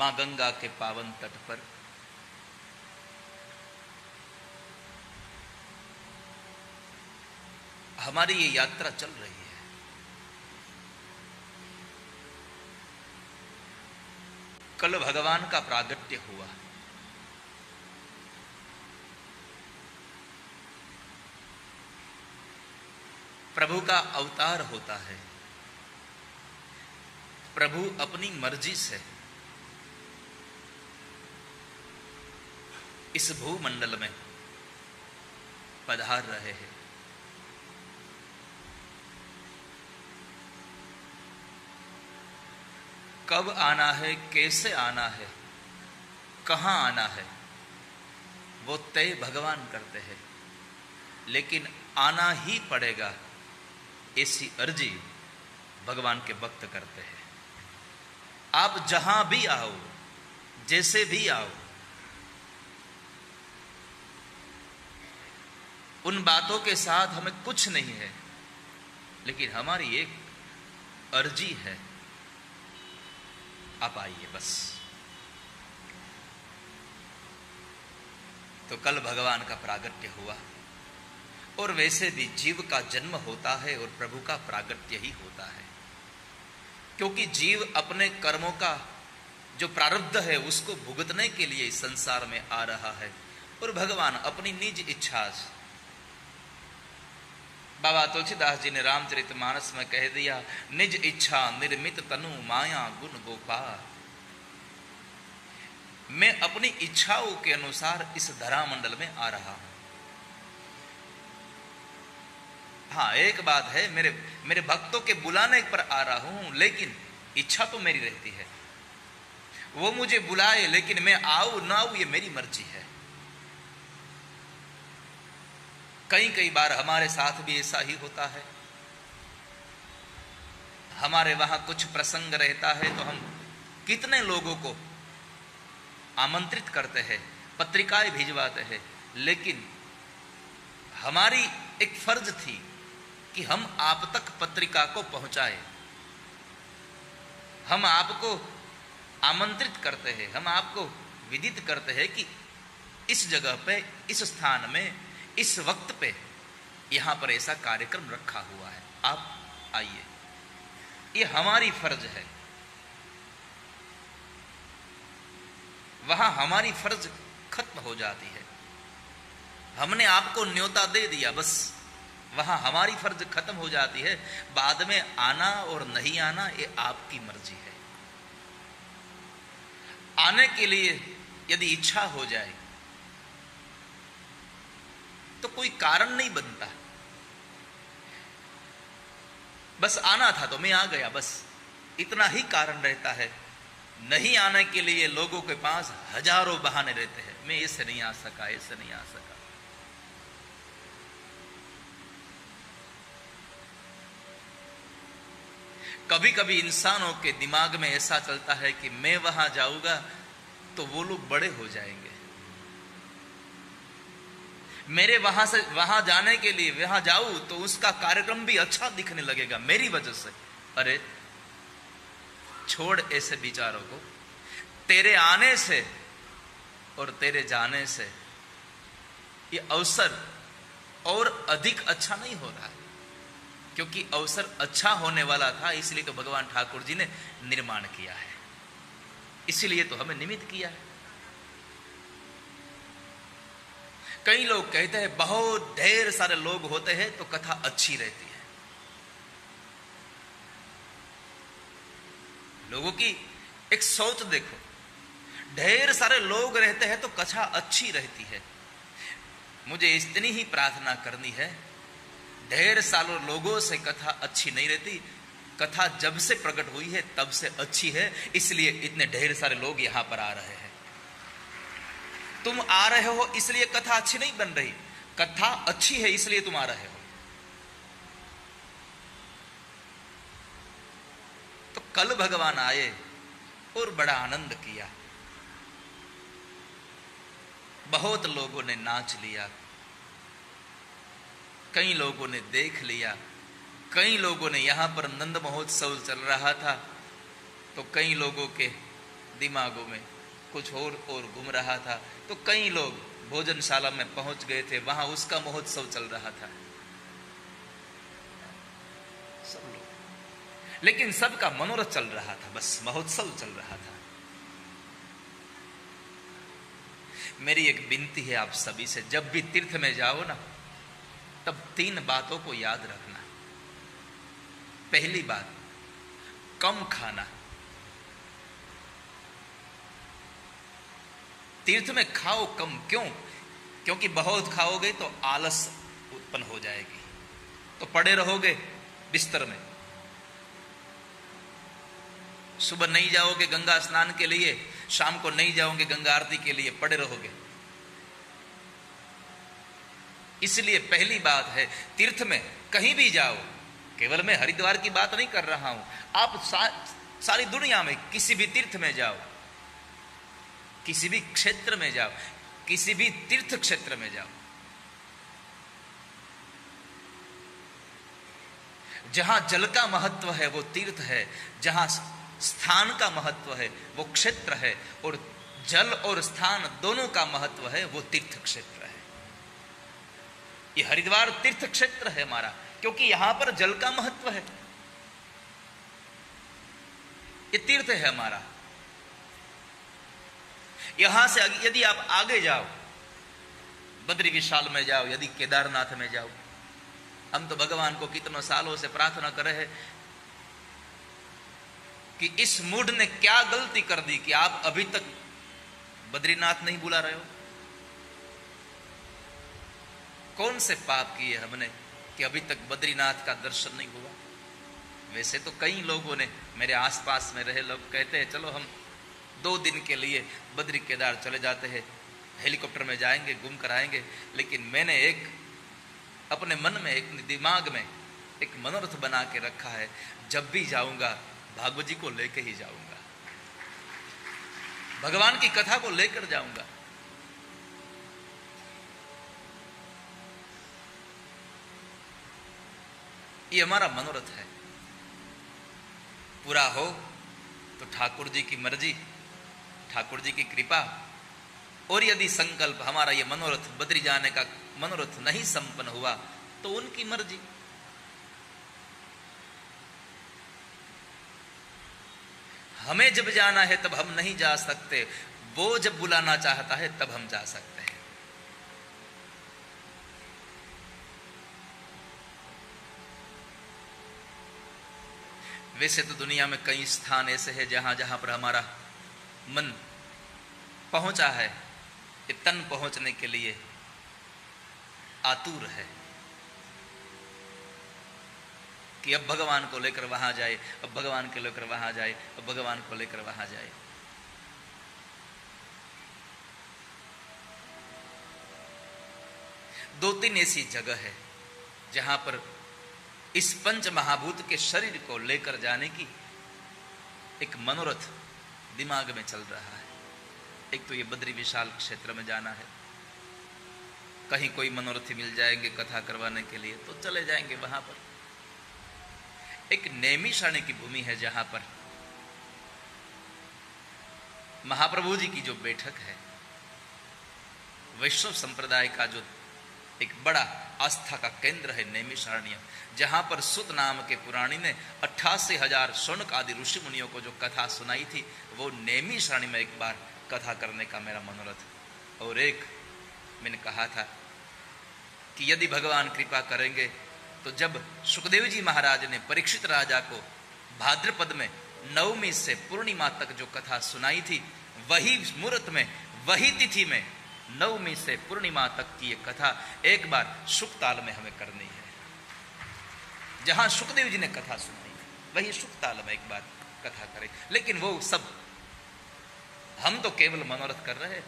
मां गंगा के पावन तट पर हमारी ये यात्रा चल रही है। कल भगवान का प्रागट्य हुआ। प्रभु का अवतार होता है। प्रभु अपनी मर्जी से इस भूमंडल में पधार रहे हैं। कब आना है, कैसे आना है, कहां आना है, वो तय भगवान करते हैं, लेकिन आना ही पड़ेगा ऐसी अर्जी भगवान के भक्त करते हैं। आप जहां भी आओ, जैसे भी आओ, उन बातों के साथ हमें कुछ नहीं है, लेकिन हमारी एक अर्जी है, आप आइए बस। तो कल भगवान का प्रागट्य हुआ, और वैसे भी जीव का जन्म होता है और प्रभु का प्रागट्य ही होता है, क्योंकि जीव अपने कर्मों का जो प्रारब्ध है उसको भुगतने के लिए इस संसार में आ रहा है, और भगवान अपनी निज इच्छा से, बाबा तुलसीदास जी ने रामचरितमानस में कह दिया, निज इच्छा निर्मित तनु माया गुण गोपाल। मैं अपनी इच्छाओं के अनुसार इस धरामंडल में आ रहा हूं। हाँ, एक बात है, मेरे भक्तों के बुलाने पर आ रहा हूं, लेकिन इच्छा तो मेरी रहती है। वो मुझे बुलाए, लेकिन मैं आऊं ना आऊं ये मेरी मर्जी है। कई बार हमारे साथ भी ऐसा ही होता है। हमारे वहां कुछ प्रसंग रहता है तो हम कितने लोगों को आमंत्रित करते हैं, पत्रिकाएं भिजवाते हैं, लेकिन हमारी एक फर्ज थी कि हम आप तक पत्रिका को पहुंचाए। हम आपको आमंत्रित करते हैं, हम आपको विदित करते हैं कि इस जगह पे, इस स्थान में, इस वक्त पे यहां पर ऐसा कार्यक्रम रखा हुआ है, आप आइए। ये हमारी फर्ज है। वहां हमारी फर्ज खत्म हो जाती है। हमने आपको न्योता दे दिया, बस वहां हमारी फर्ज खत्म हो जाती है। बाद में आना और नहीं आना ये आपकी मर्जी है। आने के लिए यदि इच्छा हो जाए तो कोई कारण नहीं बनता। बस आना था तो मैं आ गया, बस इतना ही कारण रहता है। नहीं आने के लिए लोगों के पास हजारों बहाने रहते हैं। मैं ऐसे नहीं आ सका, ऐसे नहीं आ सका। कभी कभी इंसानों के दिमाग में ऐसा चलता है कि मैं वहां जाऊंगा तो वो लोग बड़े हो जाएंगे, मेरे वहां से वहां जाने के लिए वहां जाऊं तो उसका कार्यक्रम भी अच्छा दिखने लगेगा मेरी वजह से। अरे छोड़ ऐसे विचारों को। तेरे आने से और तेरे जाने से ये अवसर और अधिक अच्छा नहीं हो रहा है, क्योंकि अवसर अच्छा होने वाला था, इसलिए तो भगवान ठाकुर जी ने निर्माण किया है, इसलिए तो हमें निमित्त किया है। कई लोग कहते हैं बहुत ढेर सारे लोग होते हैं तो कथा अच्छी रहती है। लोगों की एक सोच देखो, ढेर सारे लोग रहते हैं तो कथा अच्छी रहती है। मुझे इतनी ही प्रार्थना करनी है, ढेर सालों लोगों से कथा अच्छी नहीं रहती। कथा जब से प्रकट हुई है तब से अच्छी है, इसलिए इतने ढेर सारे लोग यहां पर आ रहे हैं। तुम आ रहे हो इसलिए कथा अच्छी नहीं बन रही, कथा अच्छी है इसलिए तुम आ रहे हो। तो कल भगवान आए और बड़ा आनंद किया। बहुत लोगों ने नाच लिया, कई लोगों ने देख लिया, कई लोगों ने यहां पर नंद महोत्सव चल रहा था तो कई लोगों के दिमागों में कुछ और घूम रहा था। तो कई लोग भोजनशाला में पहुंच गए थे, वहां उसका महोत्सव चल रहा था, सब लोग, लेकिन सबका मनोरथ चल रहा था, बस महोत्सव चल रहा था। मेरी एक विनती है आप सभी से, जब भी तीर्थ में जाओ ना, तब 3 बातों को याद रखना। पहली बात, कम खाना। तीर्थ में खाओ कम। क्यों? क्योंकि बहुत खाओगे तो आलस उत्पन्न हो जाएगी, तो पड़े रहोगे बिस्तर में। सुबह नहीं जाओगे गंगा स्नान के लिए, शाम को नहीं जाओगे गंगा आरती के लिए, पड़े रहोगे। इसलिए पहली बात है, तीर्थ में कहीं भी जाओ, केवल मैं हरिद्वार की बात नहीं कर रहा हूं, आप सारी दुनिया में किसी भी तीर्थ में जाओ, किसी भी क्षेत्र में जाओ, किसी भी तीर्थ क्षेत्र में जाओ, जहां जल का महत्व है वो तीर्थ है, जहां स्थान का महत्व है वो क्षेत्र है, और जल और स्थान दोनों का महत्व है वो तीर्थ क्षेत्र है। ये हरिद्वार तीर्थ क्षेत्र है हमारा, क्योंकि यहां पर जल का महत्व है, ये तीर्थ है हमारा। यहां से यदि आप आगे जाओ, बद्री विशाल में जाओ, यदि केदारनाथ में जाओ, हम तो भगवान को कितनों सालों से प्रार्थना कर रहे हैं कि इस मूड ने क्या गलती कर दी कि आप अभी तक बद्रीनाथ नहीं बुला रहे हो। कौन से पाप किए हमने कि अभी तक बद्रीनाथ का दर्शन नहीं हुआ। वैसे तो कई लोगों ने, मेरे आसपास में रहे लोग कहते हैं चलो हम 2 दिन के लिए बद्री केदार चले जाते हैं, हेलीकॉप्टर में जाएंगे, घूम कर आएंगे। लेकिन मैंने एक अपने मन में, एक दिमाग में एक मनोरथ बना के रखा है, जब भी जाऊंगा भागवत जी को लेकर ही जाऊंगा, भगवान की कथा को लेकर जाऊंगा। ये हमारा मनोरथ है। पूरा हो तो ठाकुर जी की मर्जी, ठाकुर जी की कृपा, और यदि संकल्प हमारा ये मनोरथ बद्री जाने का मनोरथ नहीं संपन्न हुआ तो उनकी मर्जी। हमें जब जाना है तब हम नहीं जा सकते, वो जब बुलाना चाहता है तब हम जा सकते हैं। वैसे तो दुनिया में कई स्थान ऐसे हैं जहां जहां पर हमारा मन पहुंचा है, ये तन पहुंचने के लिए आतुर है कि अब भगवान को लेकर वहां जाए, अब भगवान को लेकर वहां जाए, अब भगवान को लेकर वहां जाए। दो तीन ऐसी जगह है जहां पर इस पंच महाभूत के शरीर को लेकर जाने की एक मनोरथ दिमाग में चल रहा है। एक तो ये बद्री विशाल क्षेत्र में जाना है, कहीं कोई मनोरथी मिल जाएंगे कथा करवाने के लिए तो चले जाएंगे वहां पर। एक नैमिषारण्य की भूमि है जहां पर महाप्रभु जी की जो बैठक है, वैष्णव संप्रदाय का जो एक बड़ा आस्था का केंद्र है नैमिषारण्य, जहां पर सुत नाम के पुराणी ने 88,000 शौनक आदि ऋषि मुनियों को जो कथा सुनाई थी, वो नैमिषारण्य में एक बार कथा करने का मेरा मनोरथ। और एक मैंने कहा था कि यदि भगवान कृपा करेंगे तो जब सुखदेव जी महाराज ने परीक्षित राजा को भाद्रपद में नवमी से पूर्णिमा तक जो कथा सुनाई थी, वही मुहूर्त में, वही तिथि में, नवमी से पूर्णिमा तक की ये कथा एक बार शुकताल में हमें करनी है। जहां सुखदेव जी ने कथा सुनाई वही शुकताल में एक बार कथा करें। लेकिन वो सब हम तो केवल मनोरथ कर रहे हैं,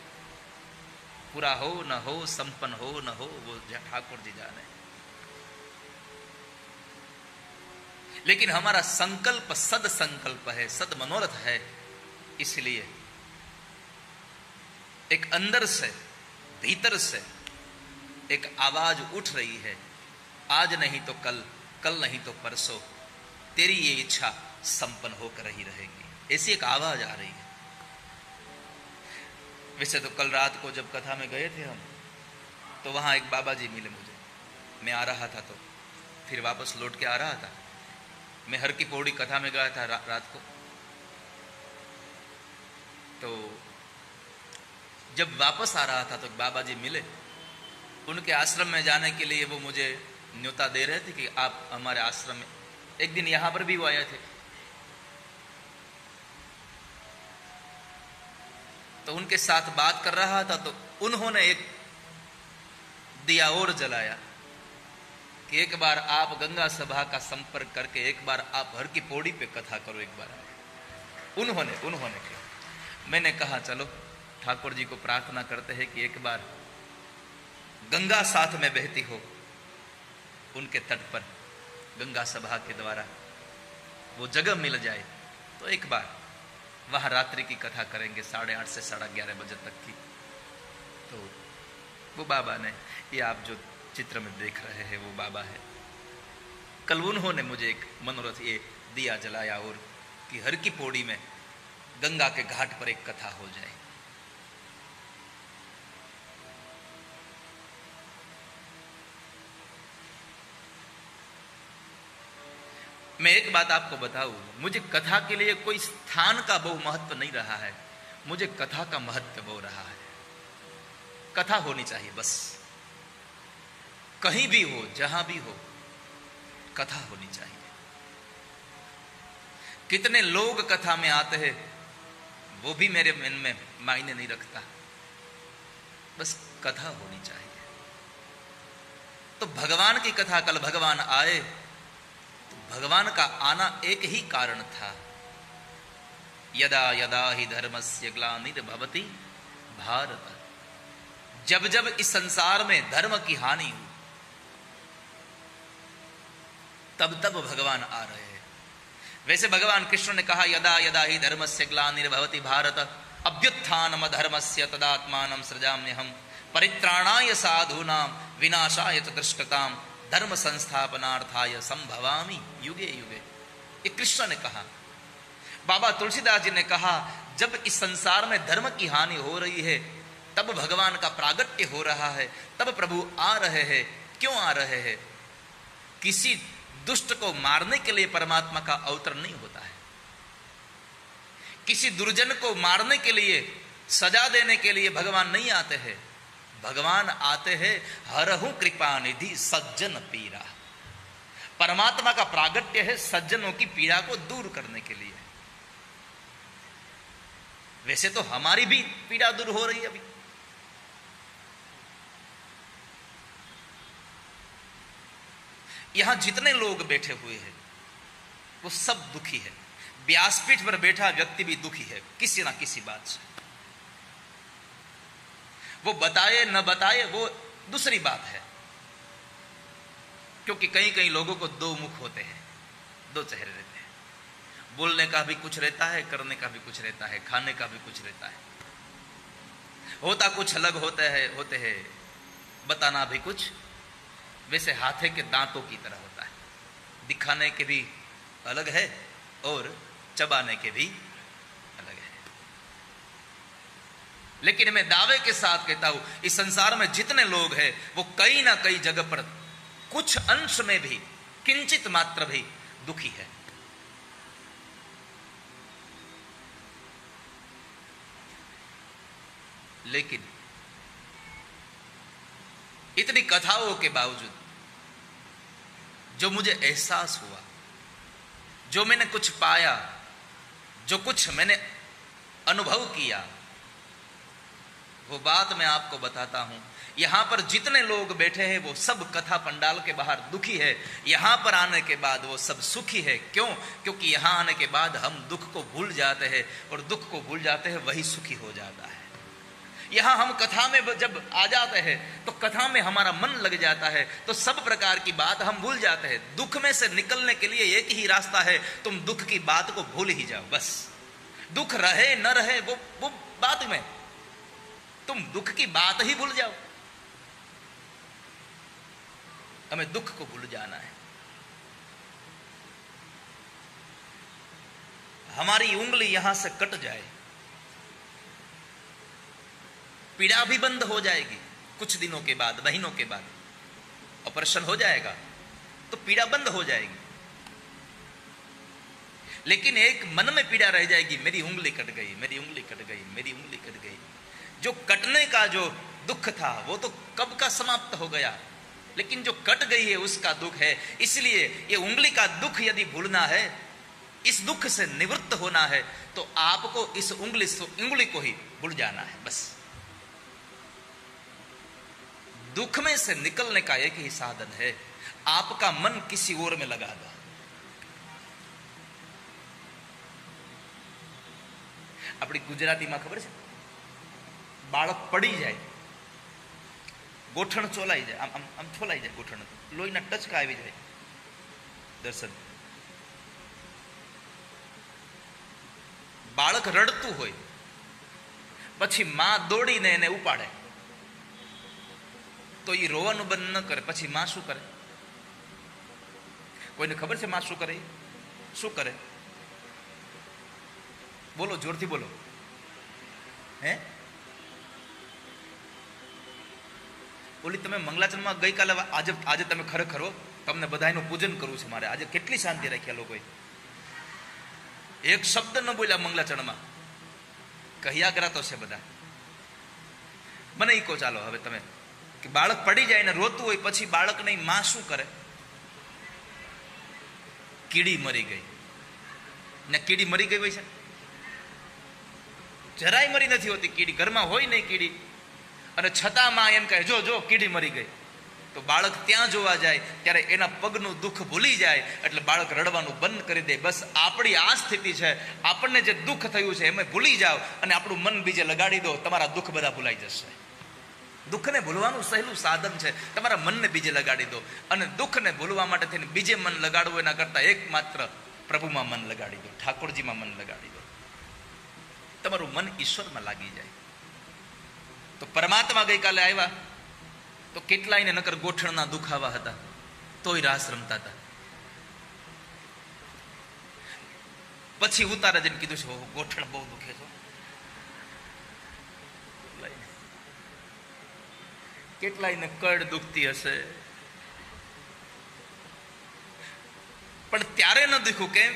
पूरा हो न हो, संपन्न हो न हो, वो ठाकुर जी जाने। लेकिन हमारा संकल्प सद संकल्प है, सद मनोरथ है। इसलिए एक अंदर से, भीतर से एक आवाज उठ रही है, आज नहीं तो कल, कल नहीं तो परसों तेरी ये इच्छा संपन्न होकर ही रहेगी। ऐसी एक आवाज आ रही है। वैसे तो कल रात को जब कथा में गए थे हम, तो वहाँ एक बाबा जी मिले मुझे। मैं आ रहा था तो फिर वापस लौट के आ रहा था। मैं हर की पौड़ी कथा में गया था रात को। तो जब वापस आ रहा था तो बाबा जी मिले। उनके आश्रम में जाने के लिए वो मुझे न्योता दे रहे थे कि आप हमारे आश्रम में, एक दिन यहां पर भी वो आए थे। तो उनके साथ बात कर रहा था तो उन्होंने एक दिया और जलाया कि एक बार आप गंगा सभा का संपर्क करके एक बार आप हर की पौड़ी पे कथा करो एक बार। उन्होंने किया। मैंने कहा चलो ठाकुर जी को प्रार्थना करते हैं कि एक बार गंगा साथ में बहती हो, उनके तट पर गंगा सभा के द्वारा वो जगह मिल जाए तो एक बार वहां रात्रि की कथा करेंगे 8:30 से 11:30 बजे तक की। तो वो बाबा ने, ये आप जो चित्र में देख रहे हैं वो बाबा है। कल उन्होंने मुझे एक मनोरथ ये दिया जलाया और कि हर की पौड़ी में गंगा के घाट पर एक कथा हो जाए। मैं एक बात आपको बताऊं, मुझे कथा के लिए कोई स्थान का बहु महत्व नहीं रहा है, मुझे कथा का महत्व बहु रहा है। कथा होनी चाहिए बस, कहीं भी हो जहां भी हो कथा होनी चाहिए। कितने लोग कथा में आते हैं वो भी मेरे मन में मायने नहीं रखता, बस कथा होनी चाहिए। तो भगवान की कथा, कल भगवान आए तो भगवान का आना एक ही कारण था, यदा यदा ही धर्मस्य ग्लानिर्भवति भारत। जब जब इस संसार में धर्म की हानि हुई तब तब भगवान आ रहे हैं। वैसे भगवान कृष्ण ने कहा यदा यदा ही धर्मस्य ग्लानिर्भवति भारत अभ्युत्थानम धर्मस्य तदात्मानं सृजाम्यहम् परित्राणाय साधूनां विनाशाय च दुष्कृतां धर्म संस्थापनार्थाय संभवामि युगे युगे। ये कृष्ण ने कहा। बाबा तुलसीदास जी ने कहा जब इस संसार में धर्म की हानि हो रही है तब भगवान का प्रागट्य हो रहा है, तब प्रभु आ रहे हैं। क्यों आ रहे हैं? किसी दुष्ट को मारने के लिए परमात्मा का अवतरण नहीं होता है, किसी दुर्जन को मारने के लिए, सजा देने के लिए भगवान नहीं आते हैं। भगवान आते हैं हरहु कृपा निधि सज्जन पीड़ा। परमात्मा का प्रागट्य है सज्जनों की पीड़ा को दूर करने के लिए। वैसे तो हमारी भी पीड़ा दूर हो रही है अभी। यहां जितने लोग बैठे हुए हैं वो सब दुखी है। व्यासपीठ पर बैठा व्यक्ति भी दुखी है किसी ना किसी बात से। वो बताए न बताए वो दूसरी बात है, क्योंकि कई कई लोगों को दो मुख होते हैं, दो चेहरे रहते हैं। बोलने का भी कुछ रहता है, करने का भी कुछ रहता है, खाने का भी कुछ रहता है। होता कुछ अलग होते हैं, बताना भी कुछ। वैसे हाथे के दांतों की तरह होता है, दिखाने के भी अलग है और चबाने के भी अलग है। लेकिन मैं दावे के साथ कहता हूं इस संसार में जितने लोग हैं वो कहीं ना कहीं जगह पर कुछ अंश में भी, किंचित मात्र भी दुखी है। लेकिन इतनी कथाओं के बावजूद जो मुझे एहसास हुआ, जो मैंने कुछ पाया, जो कुछ मैंने अनुभव किया, वो बात मैं आपको बताता हूं। यहां पर जितने लोग बैठे हैं वो सब कथा पंडाल के बाहर दुखी है, यहां पर आने के बाद वो सब सुखी है। क्यों? क्योंकि यहां आने के बाद हम दुख को भूल जाते हैं और दुख को भूल जाते हैं वही सुखी हो जाता है। यहां हम कथा में जब आ जाते हैं तो कथा में हमारा मन लग जाता है, तो सब प्रकार की बात हम भूल जाते हैं। दुख में से निकलने के लिए एक ही रास्ता है, तुम दुख की बात को भूल ही जाओ बस। दुख रहे न रहे वो बात में, तुम दुख की बात ही भूल जाओ। हमें दुख को भूल जाना है। हमारी उंगली यहां से कट जाए, पीड़ा भी बंद हो जाएगी कुछ दिनों के बाद, महीनों के बाद ऑपरेशन हो जाएगा तो पीड़ा बंद हो जाएगी, लेकिन एक मन में पीड़ा रह जाएगी, मेरी उंगली कट गई, मेरी उंगली कट गई, मेरी उंगली कट गई। जो कटने का जो दुख था वो तो कब का समाप्त हो गया, लेकिन जो कट गई है उसका दुख है। इसलिए ये उंगली का दुख यदि भूलना है, इस दुख से निवृत्त होना है, तो आपको इस उंगली को ही भूल जाना है बस। दुख में से निकलने का एक ही साधन है, आपका मन किसी और में लगा दो। अपनी गुजराती में खबर है, बाळक पड़ी जाए, गोठण चोलाई जाए, आम छोलाई जाए, गोठण लोहीना टचका આવી જાય દર્શન। બાળક રડતું હોય પછી માં દોડીને એને ઉપાડે તો એ રોવાનું બંધ ન કરે, પછી માં શું કરે? કોઈને ખબર છે માં શું કરે? શું કરે? બોલો, જોરથી બોલો। હે ઓલી તમે મંગલાચરણમાં ગઈકાલે, આજે તમે ખરેખર તમને બધાનું પૂજન કરવું છે મારે। આજે કેટલી શાંતિ રાખી આ લોકોએ, એક શબ્દ ન બોલ્યા મંગલાચરણમાં, કહ્યા કરાતો છે બધા। મને ઈ કહો, ચાલો હવે તમે કે બાળક પડી જાય ને રોતું હોય પછી બાળકની માં શું કરે? કીડી મરી ગઈ ને, કીડી મરી ગઈ હોય છે, જરાય મરી નથી હોતી કીડી, ઘરમાં હોય નહીં કીડી, અને છતાં માં એમ કહે જો જો કીડી મરી ગઈ, તો બાળક ત્યાં જોવા જાય ત્યારે એના પગનું દુઃખ ભૂલી જાય, એટલે બાળક રડવાનું બંધ કરી દે। બસ આપણી આ સ્થિતિ છે, આપણને જે દુઃખ થયું છે એમાં ભૂલી જાઓ અને આપણું મન બીજે લગાડી દો, તમારા દુઃખ બધા ભૂલાઈ જશે। દુઃખને ભૂલવાનું સહેલું સાધન છે, તમારા મનને બીજે લગાડી દો, અને દુઃખને ભૂલવા માટે થઈને બીજે મન લગાડવું એના કરતા એકમાત્ર પ્રભુમાં મન લગાડી દો, ઠાકોરજીમાં મન લગાડી દો, તમારું મન ઈશ્વરમાં લાગી જાય। તો પરમાત્મા ગઈકાલે આવ્યા તો કેટલાયને નકર ગોઠણના દુખાવા હતા, તોય રાસ રમતા હતા। પછી ઉતારે જઈને કીધું છે ગોઠણ બહુ દુખે છે, કેટલાયને કડ દુખતી હશે, પણ ત્યારે ન દુખ્યું કેમ?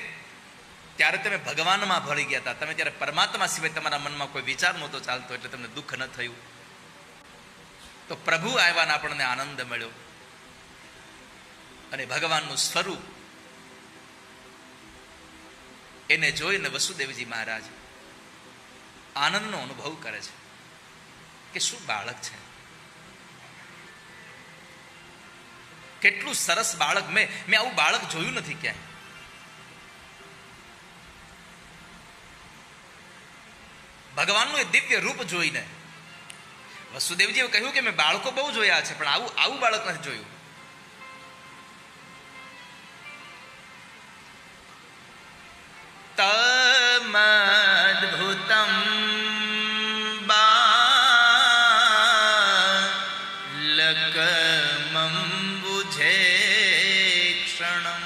ત્યારે તમે ભગવાનમાં ભળી ગયા હતા, તમે ત્યારે પરમાત્મા સિવાય તમારા મનમાં કોઈ વિચાર નહોતો ચાલતો, એટલે તમને દુઃખ ન થયું। તો પ્રભુ આવ્યાને આપણને આનંદ મળ્યો, અને ભગવાનનું સ્વરૂપ એને જોઈને વસુદેવજી મહારાજ આનંદનો અનુભવ કરે છે કે શું બાળક છે, કેટલું સરસ બાળક, મેં આવું બાળક જોયું નથી ક્યાંય। ભગવાનનું એ દિવ્ય રૂપ જોઈને વસુદેવજીએ કહ્યું કે મેં બાળકો બહુ જોયા છે, પણ આવું બાળક નથી જોયું। તમદ્ભુતમ બાલકમંબુજેક્ષણમ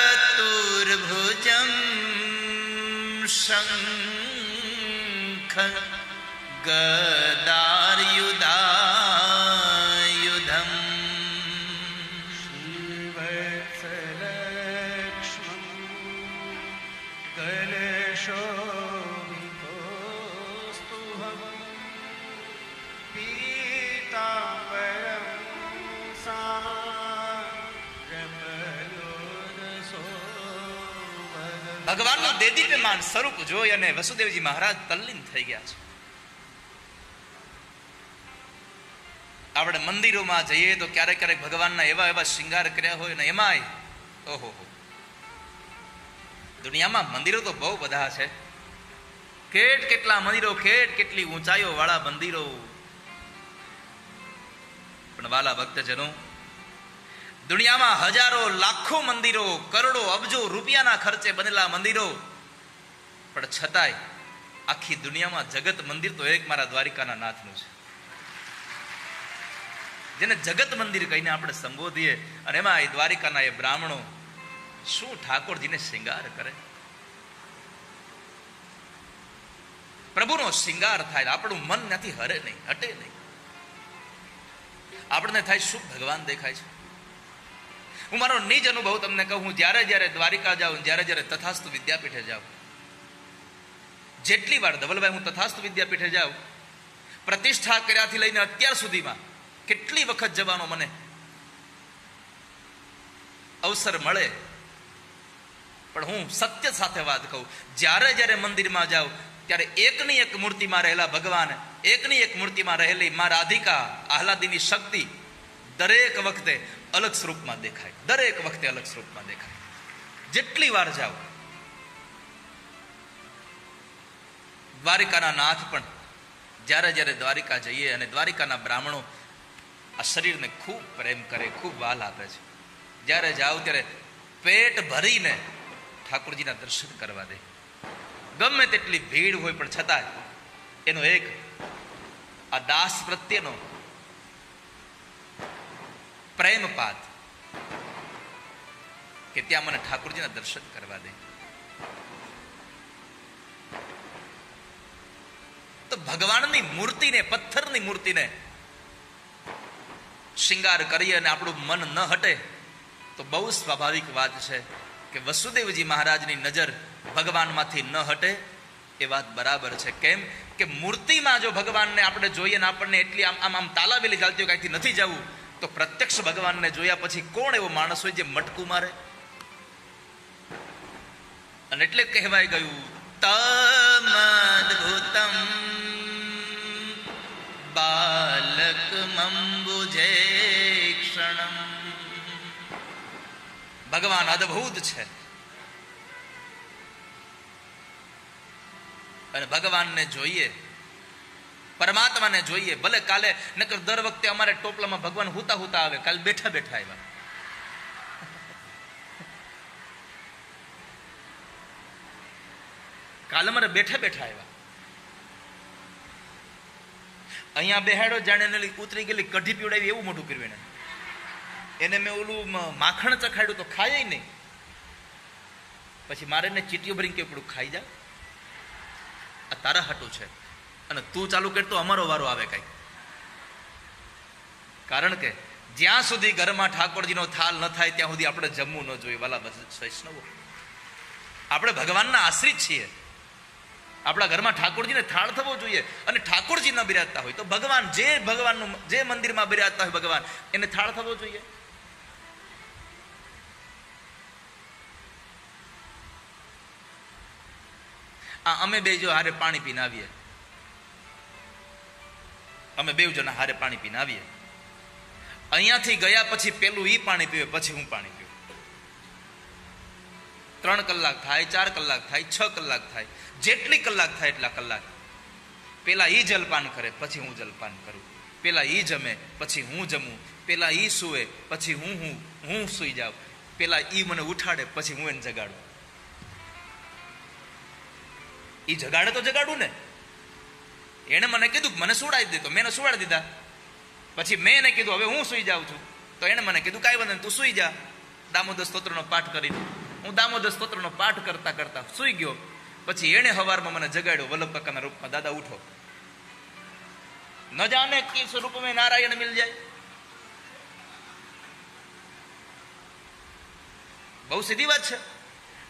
ચતુર્ભુજમ શંખ ગદાર્યુધાયુધમ ભગવાનનું દેદીપ્યમાન સ્વરૂપ જોઈ અને વસુદેવજી મહારાજ તલ્લીન થઈ ગયા છે। આપણે મંદિરોમાં જઈએ તો ક્યારેક ક્યારેક ભગવાનના એવા એવા શૃંગાર કર્યા હોય ને, એમાંય ઓહો, દુનિયામાં મંદિરો તો બહુ બધા છે, કેટલા મંદિરો, કેટલી ઊંચાઈઓ વાળા મંદિરો, પણ વાલા ભક્તજનો, દુનિયામાં હજારો લાખો મંદિરો, કરોડો અબજો રૂપિયાના ખર્ચે બનેલા મંદિરો, પણ છતાંય આખી દુનિયામાં જગત મંદિર તો એક મારા દ્વારિકાના નાથનું છે, જેને જગત મંદિર કહીને આપણે સંબોધીએ। અને એમાં એ દ્વારિકાના એ બ્રાહ્મણો શું ઠાકોરજીને શૃંગાર કરે। પ્રભુનો શિંગાર થાય, આપણું મન નથી હરે નહીં, હટે નહીં. આપણને થાય શું ભગવાન દેખાય છે. હું મારો નિજ અનુભવ તમને કહું, હું જ્યારે જ્યારે દ્વારિકા જાઉં, જ્યારે જ્યારે તથાસ્તુ વિદ્યાપીઠે જાઉં, જેટલી વાર ધવલભાઈ હું તથાસ્તુ વિદ્યાપીઠે જાઉં, પ્રતિષ્ઠા કર્યાથી લઈને અત્યાર સુધીમાં કેટલી વખત જવાનો મને અવસર મળે, પણ હું સત્ય સાથે વાત કહું, જ્યારે જ્યારે મંદિરમાં જાઉં ત્યારે એકની એક મૂર્તિમાં રહેલા ભગવાન, એકની એક મૂર્તિમાં રહેલી મા રાધિકા, આહલાદીની શક્તિ દરેક વખતે અલગ સ્વરૂપમાં દેખાય, દરેક વખતે અલગ સ્વરૂપમાં દેખાય. જેટલી વાર જાઓ. દ્વારિકાના નાથ પણ જ્યારે જ્યારે દ્વારિકા જઈએ અને દ્વારિકાના બ્રાહ્મણો આ શરીરને ખૂબ પ્રેમ કરે, ખૂબ વાલ આપે છે. જ્યારે જાઓ ત્યારે પેટ ભરીને ઠાકોરજીના દર્શન કરવા દે. ગમે તેટલી ભીડ હોય પણ છતાં એનો એક આ દાસ પ્રત્યેનો પ્રેમપાત કે ત્યાં મને ઠાકોરજીના દર્શન કરવા દે. તો ભગવાનની મૂર્તિને, પથ્થરની મૂર્તિને શિંગાર કરીએ અને આપણું મન ન હટે તો બહુ સ્વાભાવિક વાત છે કે વસુદેવજી મહારાજની નજર ભગવાનમાંથી ન હટે. એ વાત બરાબર છે. કેમ કે મૂર્તિમાં જો ભગવાનને આપણે જોઈએ ને આપણને એટલી આમ આમ તાલાવેલી ચાલતી હોય, કાંઈથી નથી જવું, તો પ્રત્યક્ષ ભગવાનને જોયા પછી કોણ એવો માણસ હોય જે મટકું મારે? અને એટલે કહેવાય ગયું, તમદ્ભુતમ બાલકમંબુજે ક્ષણમ. ભગવાન અદ્ભુત છે અને ભગવાનને જોઈએ, પરમાત્માને જોઈએ. ભલે કાલે નકર દર વખતે અમારે ટોપલામાં ભગવાન હુતા હુતા આવે, કાલે બેઠા બેઠા આવ્યા. કાલે અમારે બેઠા બેઠા આવ્યા. અહીંયા બેહાડો, જાણે ઉતરી ગયેલી કઢી પીવડાવી એવું મોઢું કર્યું એને મેં ઓલું માખણ ચખાડ્યું તો ખાય નહીં. પછી મારે ને ચીટીઓ ભરીને કે પેલું ખાઈ જા, આ તારા હાટું છે અને તું ચાલુ કરતો અમારો વારો આવે કઈ. કારણ કે જ્યાં સુધી ઘરમાં ઠાકોરજીનો થાલ ન થાય ત્યાં સુધી આપણે જમવું ન જોઈએ. વાલા વૈષ્ણવો, આપણે ભગવાનના આશ્રિત છીએ. આપણા ઘરમાં ઠાકોરજીને થાળ થવો જોઈએ. અને ઠાકોરજી ન બિરાજતા હોય તો ભગવાન, ભગવાનનું જે મંદિરમાં બિરાજતા હોય ભગવાન, એને થાળ થવો જોઈએ. અમે બે જો હારે પાણી પીને આવીએ, અમે બે જણા હારે પાણી પીને આવીએ, અહીંયાથી ગયા પછી પેલું ઈ પાણી પીવે, પછી હું પાણી પીવું. 3 કલાક થાય, 4 કલાક થાય, 6 કલાક થાય, જેટલી કલાક થાય એટલા કલાક. પેલા ઈ જલપાન કરે, પછી હું જલપાન કરું. પેલા ઈ જમે, પછી હું જમું. પેલા ઈ સુવે, પછી હું સુઈ જાઉં. પેલા ઈ મને ઉઠાડે, પછી હું એને જગાડું. ઈ જગાડે તો જગાડું ને. એને મને કીધું મને સુડાવી દે, તો મેં સુડાડી દીધા. પછી મેં એને કીધું હવે હું સુઈ જાઉં છું, તો એને મને કીધું કાંઈ વાંધો નહીં, તું સુઈ જા. દામોદર સ્તોત્રનો પાઠ કરીને હું દામોદર સ્તોત્રનો પાઠ કરતા કરતા સુઈ ગયો. પછી એને હવારમાં મને જગાડ્યો વલ્લભ કાકાના રૂપમાં, દાદા ઉઠો. ન જાને કિસ રૂપ મેં નારાયણ મિલ જાય. બહુ સીધી વાત છે.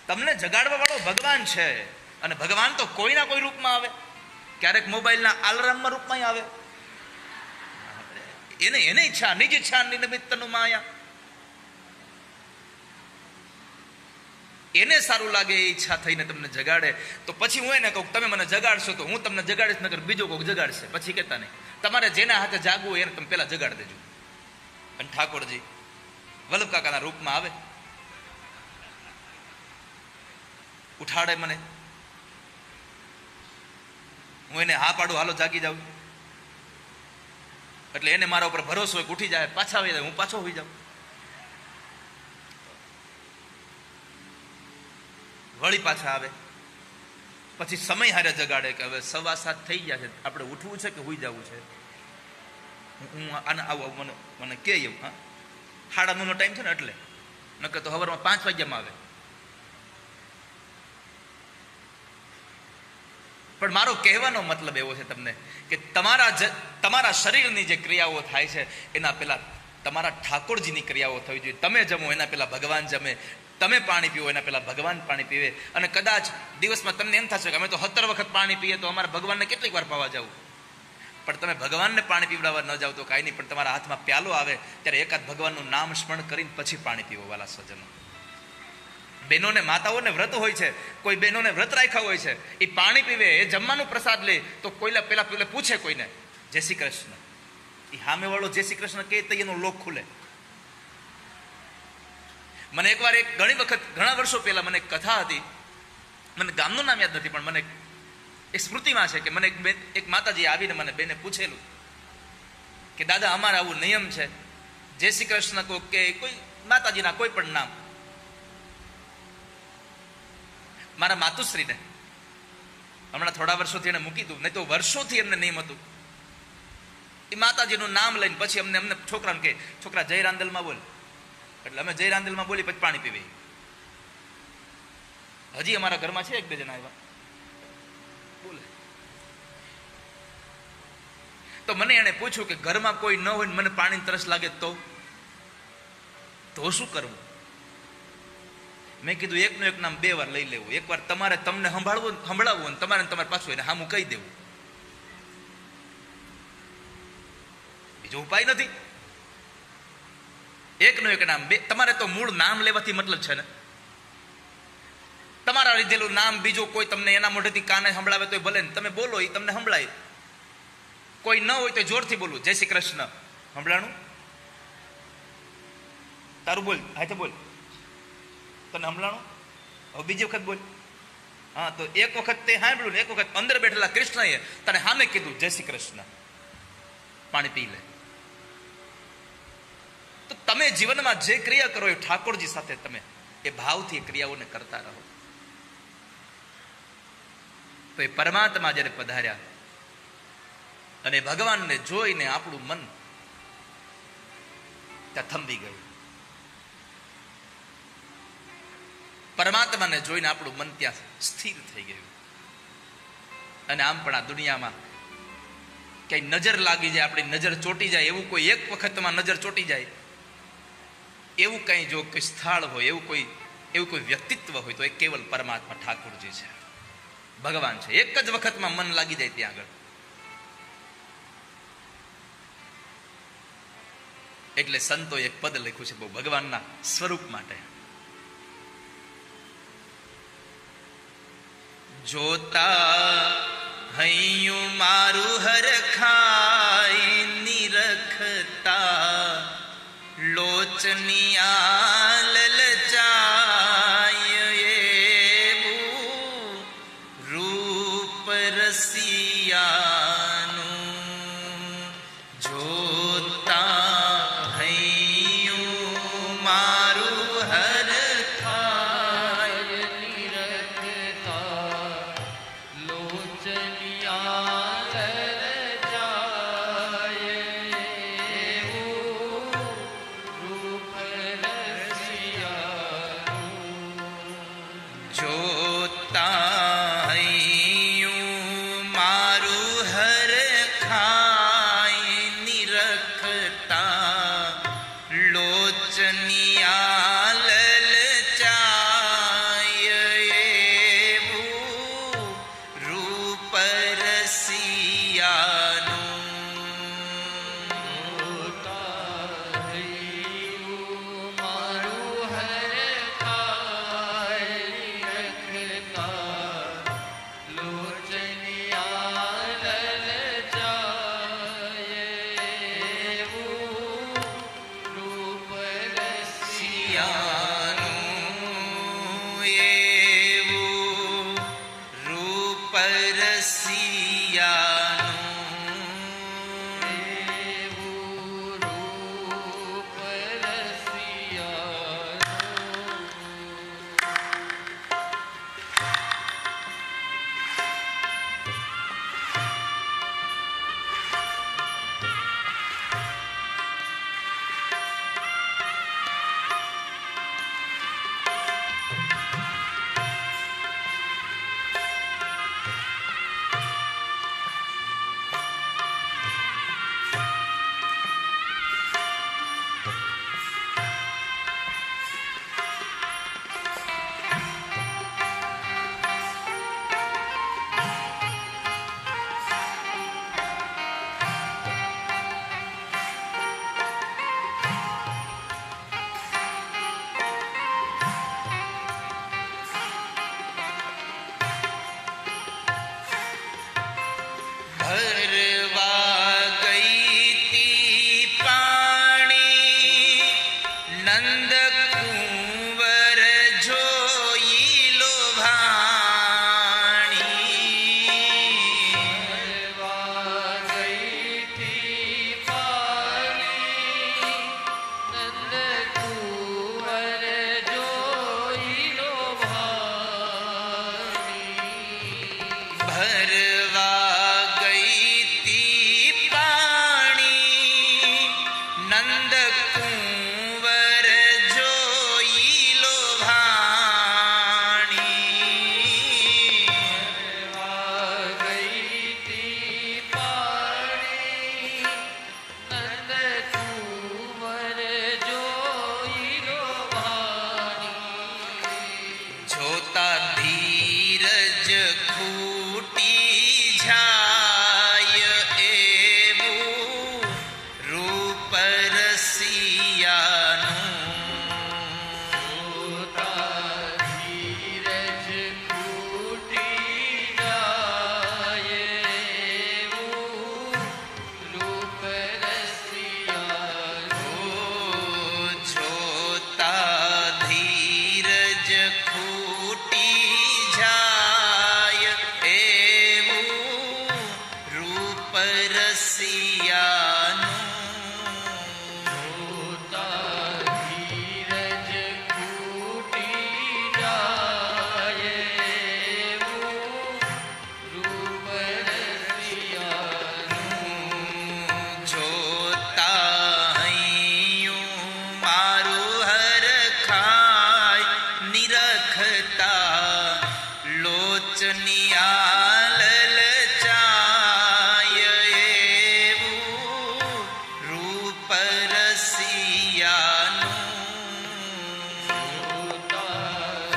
તમને જગાડવા વાળો ભગવાન છે. અને ભગવાન તો કોઈના કોઈ રૂપમાં આવે, ક્યારેક મોબાઈલના આલાર્મના રૂપમાં આવે. એને ઈચ્છા, નિજ ઈચ્છા નિમિત્તનું માયા. એને સારું લાગે એ ઈચ્છા થઈને તમને જગાડે, તો પછી હું એને કહું તમે મને જગાડશો તો હું તમને જગાડીશ, નગર બીજો કોઈક જગાડશે. પછી કહેતા નહીં. તમારે જેના હાથે જાગવું હોય એને તમે પેલા જગાડી દેજો. અને ઠાકોરજી વલ્લભ કાકાના રૂપમાં આવે, ઉઠાડે મને, હું એને હા પાડું, હાલો જાગી જાઉં. એટલે એને મારા ઉપર ભરોસો હોય, ઉઠી જાય, પાછા આવી જાય, હું પાછો હોઈ જાઉં. વળી પાછા આવે, પછી સમય હારે જગાડે કે હવે 7:15 થઈ ગયા છે, આપણે ઉઠવું છે કે હોઈ જવું છે. હું આને આવું મને કે એવું, હા 9:30 ટાઈમ છે ને, એટલે નકર તો સવારમાં 5 વાગ્યામાં આવે. પણ મારો કહેવાનો મતલબ એવો છે તમને કે તમારા શરીરની જે ક્રિયાઓ થાય છે એના પહેલા તમારા ઠાકોરજીની ક્રિયાઓ થવી જોઈએ. તમે જમો એના પહેલા ભગવાન જમે, તમે પાણી પીવો એના પહેલા ભગવાન પાણી પીવે. અને કદાચ દિવસમાં તમને એમ થશે કે અમે તો 17 વખત પાણી પીએ તો અમારા ભગવાનને કેટલીક વાર પાવા જવું, પણ તમે ભગવાનને પાણી પીવડાવવા ન જાવ તો કાંઈ નહીં, પણ તમારા હાથમાં પ્યાલો આવે ત્યારે એકાદ ભગવાનનું નામ સ્મરણ કરીને પછી પાણી પીવો. વાલા સ્વજનો, બહેનોને માતાઓને વ્રત હોય છે, કોઈ બહેનોને વ્રત રાખ્યા હોય છે, એ પાણી પીવે, એ જમવાનું પ્રસાદ લે તો કોઈલા પેલા પૂછે કોઈને જય શ્રી કૃષ્ણ, એ સામે વાળો જય શ્રી કૃષ્ણ કહે તો એનો લોક ખુલે. મને એકવાર ઘણા વર્ષો પહેલા મને એક કથા હતી, મને ગામનું નામ યાદ નથી, પણ મને એક સ્મૃતિમાં છે કે મને એક માતાજી આવીને મને બેને પૂછેલું કે દાદા અમારે આવું નિયમ છે, જય શ્રી કૃષ્ણ કહો કે કોઈ માતાજીના કોઈ પણ નામ. મારા માતુશ્રીને હમણાં થોડા વર્ષોથી એને મૂકી દઉં, નહીં તો વર્ષોથી એમને નિયમ હતું, એ માતાજીનું નામ લઈને પછી અમને છોકરાને કે છોકરા જય રાંદલમાં બોલ, એટલે અમે જય રાંદલમાં બોલી પછી પાણી પીવી. હજી અમારા ઘરમાં છે એક બે જણા આવ્યા બોલે. તો મને એને પૂછ્યું કે ઘરમાં કોઈ ન હોય ને મને પાણીની તરસ લાગે તો શું કરવું? મેં કીધું એકનું એક નામ 2 વાર લઈ લેવું. એકવાર તમારે તમને સંભળાવવું અને તમારે પાછું એને હામું કહી દેવું, બીજો ઉપાય નથી. એકનું એક નામ તમારે તો મૂળ નામ લેવાથી મતલબ છે ને. તમારા લીધેલું નામ બીજું કોઈ તમને એના મોઢેથી કાને સંભળાવે તો ભલે, તમે બોલો એ તમને સંભળાય. કોઈ ન હોય તો જોરથી બોલવું, જય શ્રી કૃષ્ણ. સંભળાણું? તારું બોલ, હાથે બોલ, તને સંભળાણું? હવે બીજી વખત બોલ. હા, તો એક વખત તે સાંભળ્યું ને એક વખત અંદર બેઠેલા કૃષ્ણએ તને સામે કીધું જય શ્રી કૃષ્ણ, પાણી પી લે. તો તમે જીવનમાં જે ક્રિયા કરો એ ઠાકોરજી સાથે તમે એ ભાવથી એ ક્રિયાઓને કરતા રહો. તો એ પરમાત્મા જ્યારે પધાર્યા અને ભગવાનને જોઈને આપણું મન ત્યાં થંભી ગયું. પરમાત્માને જોઈને આપણું મન ત્યાં સ્થિર થઈ ગયું. અને આમ પણ આ દુનિયામાં ક્યાંય નજર લાગી જાય, આપણી નજર ચોટી જાય એવું કોઈ એક વખતમાં નજર ચોટી જાય એવું કંઈ જો કોઈ સ્થળ હોય, એવું કોઈ વ્યક્તિત્વ હોય તો એ કેવલ પરમાત્મા ઠાકોરજી છે, ભગવાન છે. એક જ વખતમાં મન લાગી જાય ત્યાં આગળ. એટલે સંતો એક પદ લખ્યું છે બહુ ભગવાનના સ્વરૂપ માટે. જોતા હૈયું મારું હરખાય નિરખતા લોચનિયા લલચાય એવું રૂપ રસિયાનું. જોતા હૈયું મારું હરખાય નિરખતા લોચનિયા લલચાય એવું રૂપ રસિયાનું. જોતા હૈયું મારું હરખાય નિરખતા લોચનિયા લલચાય એવું રૂપ રસિયાનું. એવું રૂપ રસિયાનું. એવું રૂપ રસિયાનું. भरवा गई थी पानी नंद कुंवर जोई लोभाणी। भरवा गई थी पानी नंद कुंवर जोई लोभाणी। भरवा गई थी पानी नंद कुंवर जोई लोभाणी। भरवा गई थी पानी नंद कुंवर जोई लोभाणी। જોતા ધીરજ ખૂટી જાય એવું રૂપ રસિયાનું। ધીરજ ખૂટી જાય એવું રૂપ રસિયાનું। જોતા ધીરજ ખૂટી જાય એવું રૂપ રસિયાનું। જોતા ધીરજ ખૂટી જાય એવું રૂપ રસિયાનું। જોતા હૈયું મારું હરખાય નિરખતા લોચનિયા લલચાય એવું રૂપ રસિયાનું। જોતા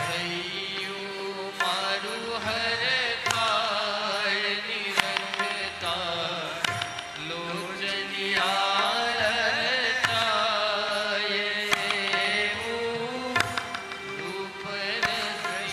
હૈયું મારું હરખાય નિરખતા લોચનિયા લલચાય એવું રૂપ રસિયાનું।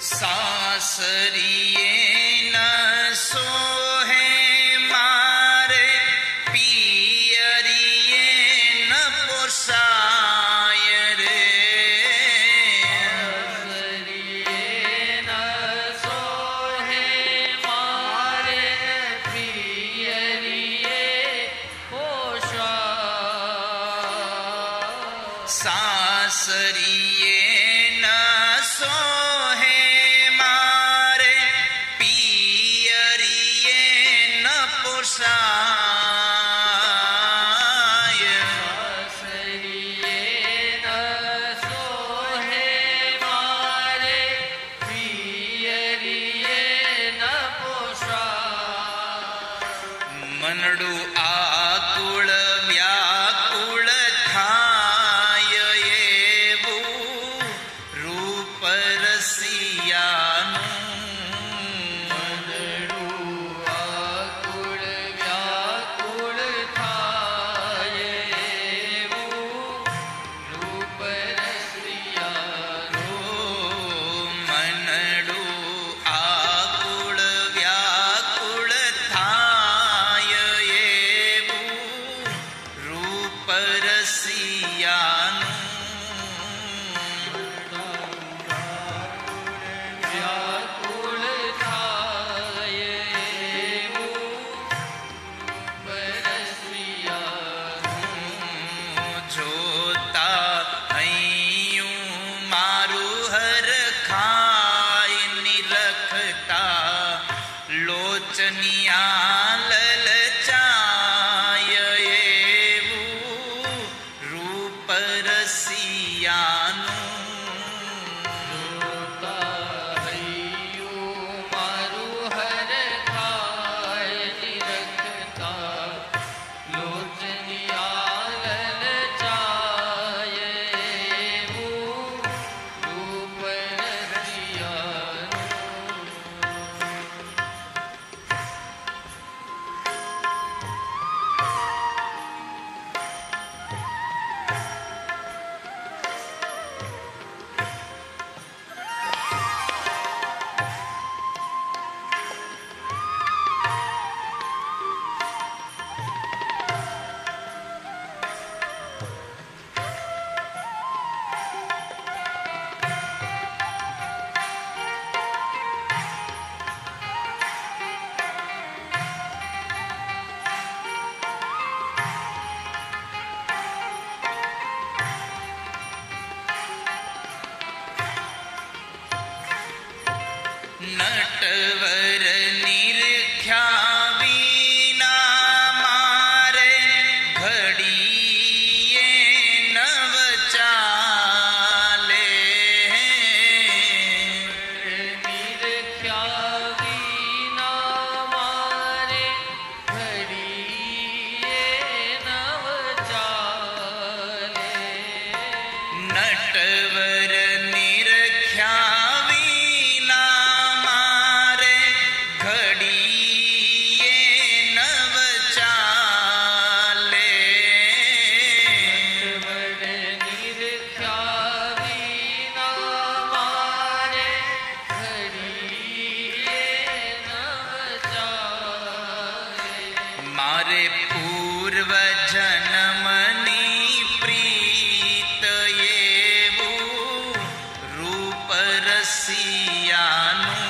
सासरिये न सोहे मारे पियरिये न पोसाय रे न सोहे मारे पियरिये पोषाय सासरिये न सोहे मारे पियरिये न पोसाय सासरिये न सोहे मारे पियरिये न पोषाय मनडू आकुळ व्याकुळ थाय એવું રૂપ રસિયાનું આકુળ વ્યાકુળ થાય એવું રૂપ રસિયાનું મનડું આકુળ વ્યાકુળ થાય એવું રૂપ રસિયાનું વ્યાકુળ થાય એવું રૂપ રસિયાનું જોતા હૈયું મારું હર ખાય નિરખતા લોચનિયા લલચાય એવું રૂપ રસિયાનું મારું હર ખાય નિરખતા લોચનિયા લલચાય એવું રૂપ નટવર નિરખ્યા વિના મારે ઘડીએ નવ ચાલે નિરખ્યા વિના મારે ઘડીએ નવ ચાલે નટવર નિરખ્યા વિના મારે ઘડીએ નવ ચાલે વડે નિરખ્યા વિના મારે ઘડીએ નવ ચાલે મારે પૂર્વ જન્મની પ્રીત એવું રૂપ રસિયાનું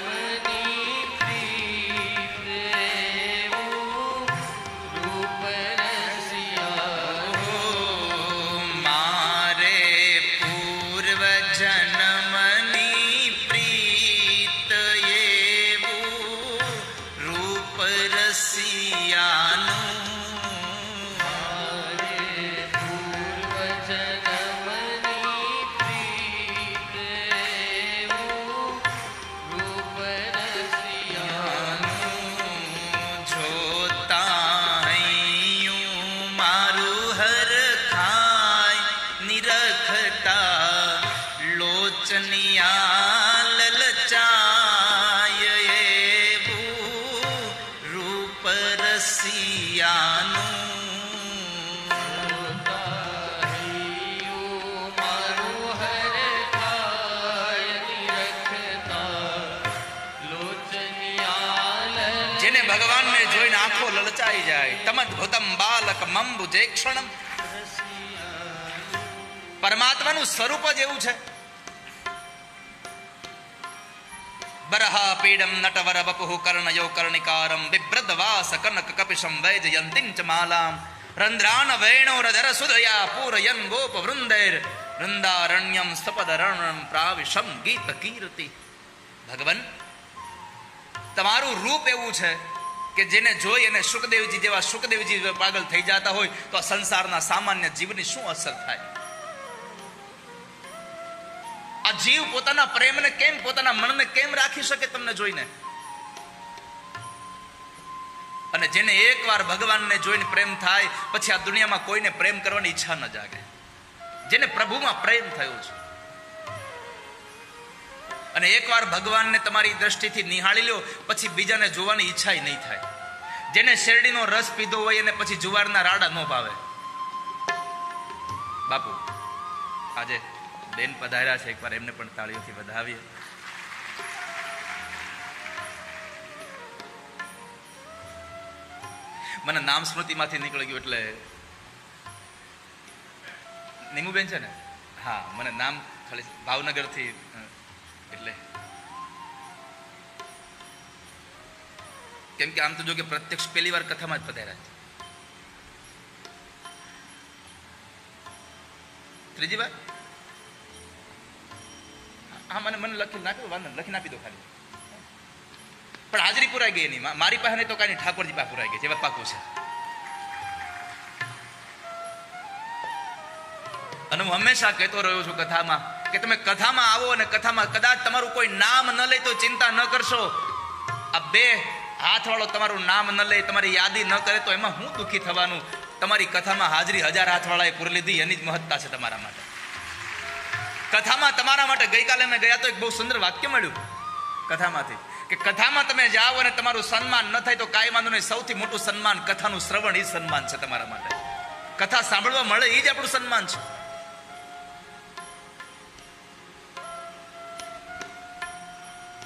પૂર્વજન્મની પ્રીત એવું રૂપ રસિયાનું મારે પૂર્વ જન્મની પ્રીત એવું રૂપ રસિયાનું પૂર્વજન્મની પ્રીત એવું રૂપ રસિયાનું જોતા હૈયું મારું હર ખાય નિરખતા લોચનિયા લલચાય એવું રૂપ રસિયાનું જોઈને આંખો લલચાઈ જાય. તમદ ભૂતમ બાલક મંબુ જે ક્ષણમ. પરમાત્માનું સ્વરૂપ જ એવું છે. બરહા પીડમ નટવર વપુઃ કર્ણયો કર્ણિકારમ બિભ્રદ વાસ કનક કપિશમ વૈજયંતિં ચ માલામ રંધ્રાન વેણોરધર સુધયા પૂરયન ગોપ વૃંદેર વૃંદારણ્યમ સ્તપદરણમ પ્રાવિશમ ગીત કીર્તિ. ભગવાન, તમારું રૂપ એવું છે કે જેને જોઈ અને શુકદેવજી જેવા શુકદેવજી પાગલ થઈ જતા હોય તો આ સંસારના સામાન્ય જીવની શું અસર થાય? આ જીવ પોતાના પ્રેમને કેમ, પોતાના મનને કેમ રાખી શકે તમને જોઈને? અને જેને એકવાર ભગવાનને જોઈને પ્રેમ થાય પછી આ દુનિયામાં કોઈને પ્રેમ કરવાની ઈચ્છા ન જાગે. જેને પ્રભુમાં પ્રેમ થયો છે અને એકવાર ભગવાનને તમારી દ્રષ્ટિથી નિહાળી લો પછી બીજાને જોવાની ઈચ્છા નહીં થાય. જેને શેરડીનો રસ પીધો હોય અને પછી જુવારના રાડા ન ભાવે. બાપુ આજે બેન પધાર્યા છે, એકવાર એમને પણ તાળીઓથી વધાવીએ. મને નામ સ્મૃતિમાંથી નીકળી ગયું એટલે નીમુબેન છે ને? હા, મને નામ ખાલી ભાવનગરથી એટલે કેમ કે આમ તો જો કે પ્રત્યક્ષ પહેલી વાર કથામાં જ પધાર્યા છે. ત્રીજી વાર? હા, મને લખી નાખ્યું, વાંધો લખી નાખી દો ખાલી. પણ હાજરી પુરાઈ ગઈ એની. મારી પાસે નહીં તો કાંઈ નહીં, ઠાકોરજી પાસે પુરાઈ ગઈ છે, એવા પાકું છે. અને હું હંમેશા કહેતો રહ્યો છું કથામાં કે તમે કથામાં આવો અને કથામાં કદાચ તમારું કોઈ નામ ન લે તો ચિંતા ન કરશો. આ બે હાથવાળો તમારું નામ ન લે, તમારી યાદી ન કરે તો એમાં હું દુઃખી થવાનું? તમારી કથામાં હાજરી 1000 હાથવાળાએ પૂરી લીધી, એની જ મહત્તા છે તમારા માટે. કથામાં તમારા માટે ગઈકાલે મેં ગયા તો એક બહુ સુંદર વાક્ય મળ્યું કથામાંથી કે કથામાં તમે જાઓ અને તમારું સન્માન ન થાય તો કાંઈ વાંધો નહીં, સૌથી મોટું સન્માન કથાનું શ્રવણ એ સન્માન છે તમારા માટે. કથા સાંભળવા મળે એ જ આપણું સન્માન છે.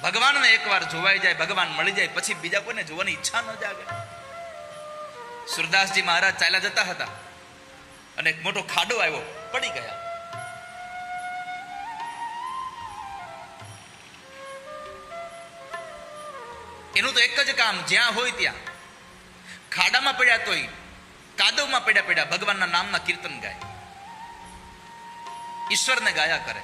ભગવાનને એકવાર જોવાઈ જાય, ભગવાન મળી જાય પછી બીજા કોઈને જોવાની ઈચ્છા ન જાગે. સુરદાસજી મહારાજ ચાલ્યા જતા હતા અને એક મોટો ખાડો આવ્યો, પડી ગયા. એનું તો એક જ કામ, જ્યાં હોય ત્યાં ખાડામાં પડ્યા તોય કાદવમાં પડ્યા ભગવાનના નામના કીર્તન ગાય, ઈશ્વરને ગાયા કરે.